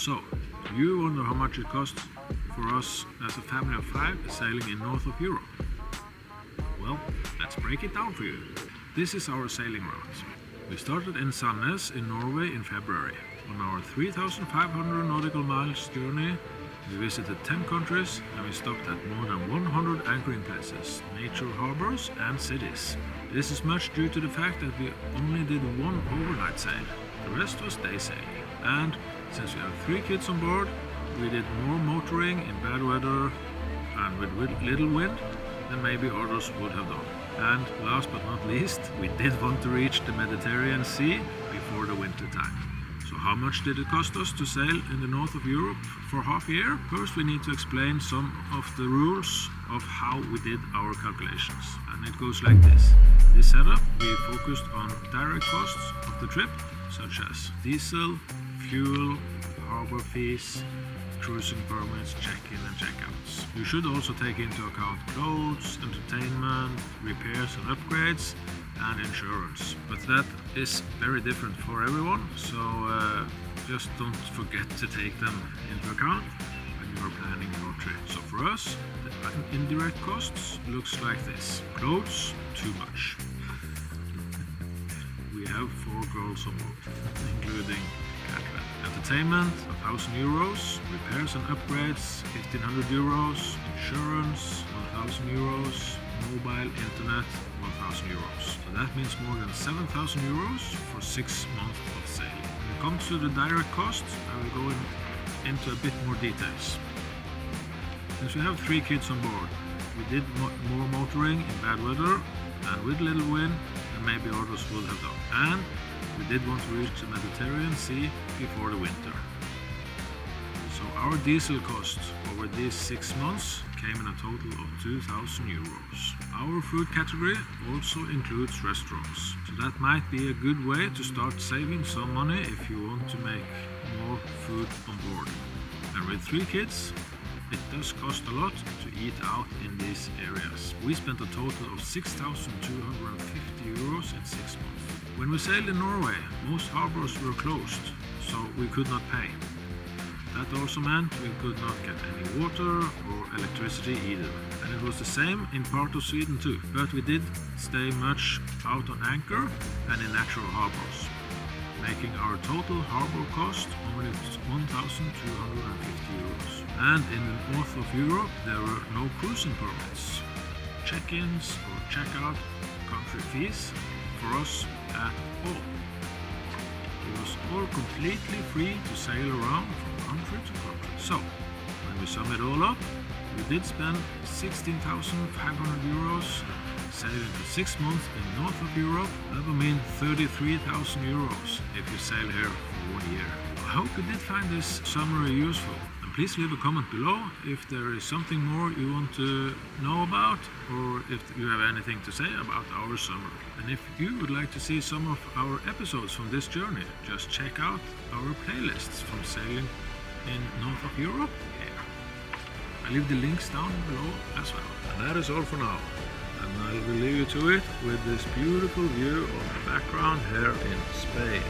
So, do you wonder how much it costs for us as a family of 5 sailing in north of Europe? Well, let's break it down for you. This is our sailing route. We started in Sandnes in Norway in February. On our 3,500 nautical miles journey, we visited 10 countries and we stopped at more than 100 anchoring places, nature harbors and cities. This is much due to the fact that we only did one overnight sail. The rest was day sailing. And since we have 3 kids on board, we did more motoring in bad weather and with little wind than maybe others would have done. And last but not least, we did want to reach the Mediterranean Sea before the winter time. So how much did it cost us to sail in the north of Europe for half a year? First we need to explain some of the rules of how we did our calculations. And it goes like this. In this setup we focused on direct costs of the trip, such as diesel, fuel, harbor fees, cruising permits, check-in and check-outs. You should also take into account clothes, entertainment, repairs and upgrades, and insurance. But that is very different for everyone, so just don't forget to take them into account when you are planning your trip. So for us, the indirect costs looks like this. Clothes, too much. We have 4 girls on board, including Catherine. Entertainment, 1,000 euros. Repairs and upgrades, 1,500 euros. Insurance, 1,000 euros. Mobile internet, 1,000 euros. So that means more than 7,000 euros for 6 months of sailing. When it comes to the direct costs, I will go into a bit more details. Since we have 3 kids on board, we did more motoring in bad weather and with little wind than maybe others would have done. And we did want to reach the Mediterranean Sea before the winter. So our diesel cost over these 6 months came in a total of 2,000 euros. Our food category also includes restaurants, so that might be a good way to start saving some money if you want to make more food on board. And with 3 kids, it does cost a lot to eat out in these areas. We spent a total of 6,250 euros in 6 months. When we sailed in Norway, most harbors were closed, so we could not pay. That also meant we could not get any water or electricity either. And it was the same in part of Sweden too. But we did stay much out on anchor and in natural harbors, making our total harbor cost only 1,250 euros. And in the north of Europe there were no cruising permits, check-ins or check-out country fees for us at all. It was all completely free to sail around from country to country. So, when we sum it all up, we did spend 16,500 euros sailing for 6 months in north of Europe. That will mean 33,000 euros if you sail here for 1 year. I hope you did find this summary useful. And please leave a comment below if there is something more you want to know about, or if you have anything to say about our summary. And if you would like to see some of our episodes from this journey, just check out our playlists from sailing in north of Europe here. I leave the links down below as well. And that is all for now. And I will leave you to it with this beautiful view of the background here in Spain.